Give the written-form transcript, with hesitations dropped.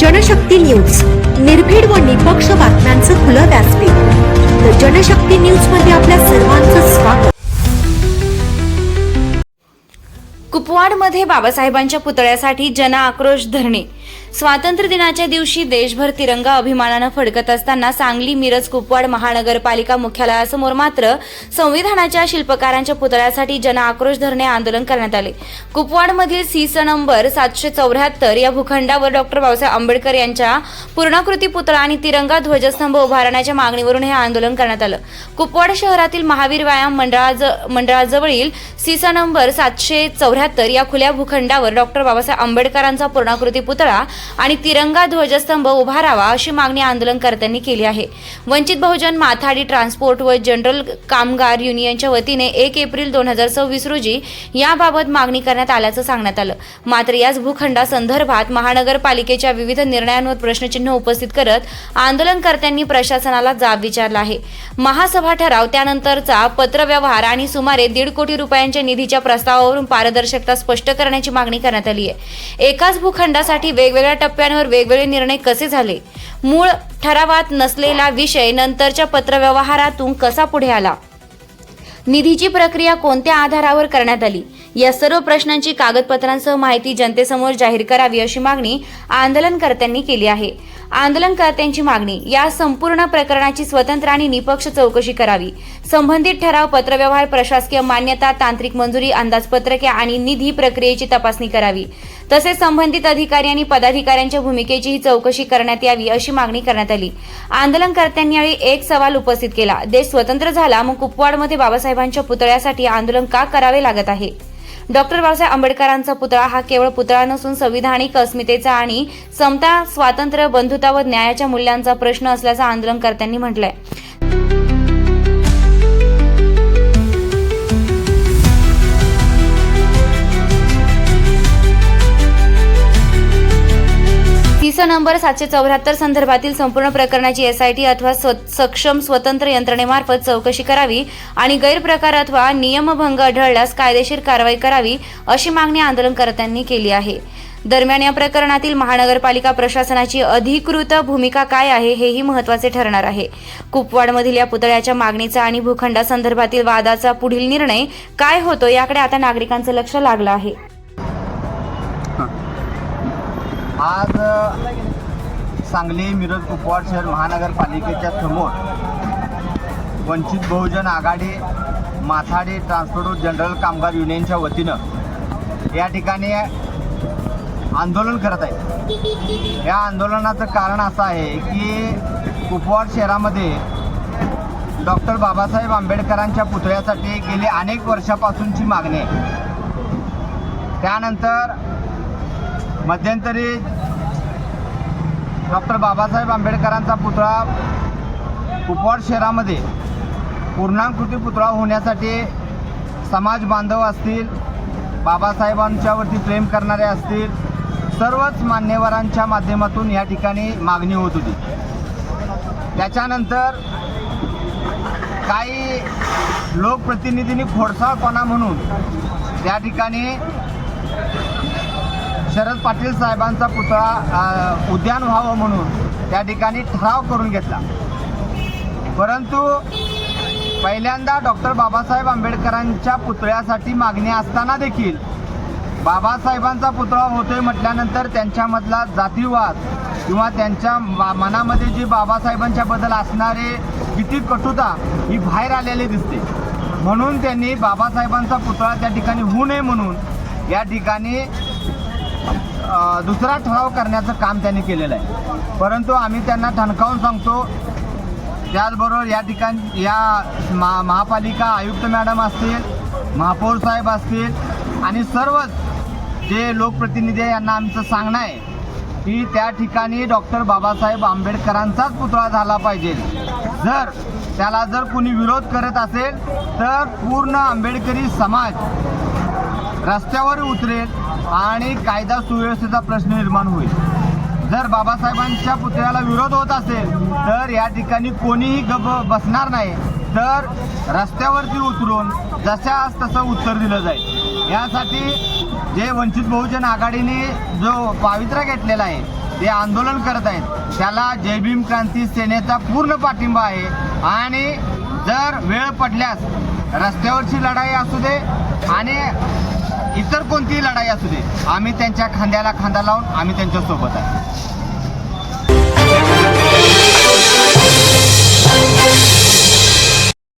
Janshakti news, निर्भीड व निपक्ष बातम्यांचं खुलं व्यासपीठ. तर जनशक्ती न्यूज मध्ये आपल्या सर्वांचं स्वागत. कुपवाडमध्ये बाबासाहेबांच्या पुतळ्यासाठी जन आक्रोश धरणे. स्वातंत्र्य दिनाच्या दिवशी देशभर तिरंगा अभिमानानं फडकत असताना सांगली, मिरज, कुपवाड महानगरपालिका मुख्यालयासमोर मात्र संविधानाच्या शिल्पकारांच्या पुतळ्यासाठी जन आक्रोश धरणे आंदोलन करण्यात आले. कुपवाडमधील सीस नंबर 774 या भूखंडावर डॉक्टर बाबासाहेब आंबेडकर यांच्या पूर्णाकृती पुतळा आणि तिरंगा ध्वजस्तंभ उभारण्याच्या मागणीवरून हे आंदोलन करण्यात आलं. कुपवाड शहरातील महावीर व्यायाम मंडळाजवळील सीस नंबर 774 या खुल्या भूखंडावर डॉक्टर बाबासाहेब आंबेडकरांचा पूर्णाकृती पुतळा आणि तिरंगा ध्वजस्तंभ उभारावा अशी मागणी आंदोलनकर्त्यांनी केली आहे. वंचित बहुजन माथाडी ट्रान्सपोर्ट व जनरल कामगार युनियनच्या वतीने 1 एप्रिल 2026 रोजी याबाबत मागणी करण्यात आल्याचं सांगण्यात आलं. मात्र याच भूखंडासंदर्भात महानगरपालिकेच्या विविध निर्णयांवर प्रश्नचिन्ह उपस्थित करत आंदोलनकर्त्यांनी प्रशासनाला जाब विचारला आहे. महासभा ठराव, त्यानंतरचा पत्रव्यवहार आणि सुमारे 1.5 कोटी रुपयांच्या निधीच्या प्रस्तावावरून पारदर्शकता स्पष्ट करण्याची मागणी करण्यात आली आहे. एकाच भूखंडासाठी वेगवेगळ्या टप्प्यांवर वेगवेगळे निर्णय कसे झाले? मूळ ठरावात नसलेला विषय नंतरच्या पत्रव्यवहारातून कसा पुढे आला? निधीची प्रक्रिया कोणत्या आधारावर करण्यात आली? या सर्व प्रश्नांची कागदपत्रांसह माहिती जनतेसमोर जाहीर करावी अशी मागणी आंदोलनकर्त्यांनी केली आहे. आंदोलनकर्त्यांची मागणी: या संपूर्ण प्रकरणाची स्वतंत्र आणि निपक्ष चौकशी करावी. संबंधित ठराव, पत्रव्यवहार, प्रशासकीय मान्यता, तांत्रिक मंजुरी, अंदाजपत्रके आणि निधी प्रक्रियेची तपासणी करावी. तसेच संबंधित अधिकारी आणि पदाधिकाऱ्यांच्या भूमिकेचीही चौकशी करण्यात यावी अशी मागणी करण्यात आली. आंदोलनकर्त्यांनी यावेळी एक सवाल उपस्थित केला: देश स्वतंत्र झाला, मग कुपवाडमध्ये बाबासाहेबांच्या पुतळ्यासाठी आंदोलन का करावे लागत आहे? डॉक्टर बाबासाहेब आंबेडकरांचा पुतळा हा केवळ पुतळा नसून संविधानिक अस्मितेचा आणि समता, स्वातंत्र्य, बंधुता व न्यायाच्या मूल्यांचा प्रश्न असल्याचं आंदोलनकर्त्यांनी म्हटलंय. सीस नंबर 774 संदर्भातील संपूर्ण प्रकरणाची SIT अथवा सक्षम स्वतंत्र यंत्रणेमार्फत चौकशी करावी आणि गैरप्रकार अथवा नियमभंग आढळल्यास कायदेशीर कारवाई करावी अशी मागणी आंदोलनकर्त्यांनी केली आहे. दरम्यान या प्रकरणातील महानगरपालिका प्रशासनाची अधिकृत भूमिका काय आहे हेही महत्त्वाचे ठरणार आहे. कुपवाडमधील या पुतळ्याच्या मागणीचा आणि भूखंडासंदर्भातील वादाचा पुढील निर्णय काय होतो याकडे आता नागरिकांचं लक्ष लागलं आहे. आज सांगली, मिरज, कुपवाड शहर महानगरपालिकेच्या समोर वंचित बहुजन आघाडी, माथाडी ट्रान्सपोर्ट व जनरल कामगार युनियनच्या वतीनं या ठिकाणी आंदोलन करत आहे. या आंदोलनाचं कारण असं आहे की कुपवाड शहरामध्ये डॉक्टर बाबासाहेब आंबेडकरांच्या पुतळ्यासाठी गेली अनेक वर्षापासूनची मागणी आहे. त्यानंतर मध्यंतरी डॉक्टर बाबासाहेब आंबेडकरांचा पुतळा कुपवाड शहरामध्ये पूर्णाकृती पुतळा होण्यासाठी समाज बांधव असतील, बाबासाहेबांच्यावरती प्रेम करणारे असतील, सर्वच मान्यवरांच्या माध्यमातून या ठिकाणी मागणी होत होती. त्याच्यानंतर काही लोकप्रतिनिधींनी खोडसाळपणा म्हणून त्या ठिकाणी शरद पाटील साहेबांचा पुतळा उद्यान व्हावं म्हणून त्या ठिकाणी ठराव करून घेतला. परंतु पहिल्यांदा डॉक्टर बाबासाहेब आंबेडकरांच्या पुतळ्यासाठी मागणी असताना देखील बाबासाहेबांचा पुतळा होतोय म्हटल्यानंतर त्यांच्यामधला जातीवाद किंवा त्यांच्या मनामध्ये जी बाबासाहेबांच्याबद्दल असणारे किती कटुता ही बाहेर आलेली दिसते. म्हणून त्यांनी बाबासाहेबांचा पुतळा त्या ठिकाणी होऊ नये म्हणून या ठिकाणी दुसरा ठराव करण्याचं काम त्यांनी केलेलं आहे. परंतु आम्ही त्यांना ठणकावून सांगतो. त्याचबरोबर या ठिकाणी या महापालिका आयुक्त मॅडम असतील, महापौर साहेब असतील आणि सर्वच जे लोकप्रतिनिधी यांना आमचं सांगणं आहे की त्या ठिकाणी डॉक्टर बाबासाहेब आंबेडकरांचाच पुतळा झाला पाहिजे. त्याला जर कोणी विरोध करत असेल तर पूर्ण आंबेडकरी समाज रस्त्यावर उतरेल आणि कायदा सुव्यवस्थेचा प्रश्न निर्माण होईल. जर बाबासाहेबांच्या पुतळ्याला विरोध होत असेल तर या ठिकाणी कोणीही बसणार नाही, तर रस्त्यावरती उतरून जशास तसं उत्तर दिलं जाईल. यासाठी जे वंचित बहुजन आघाडीने जो पावित्र्य घेतलेला आहे ते आंदोलन करत आहेत त्याला जय भीम क्रांती सेनेचा पूर्ण पाठिंबा आहे. आणि जर वेळ पडल्यास रस्त्यावरची लढाई असू दे आणि इतर कोणतीही लढाई असू दे, आम्ही त्यांच्या खांद्याला खांदा लावून आम्ही त्यांच्यासोबत आहे.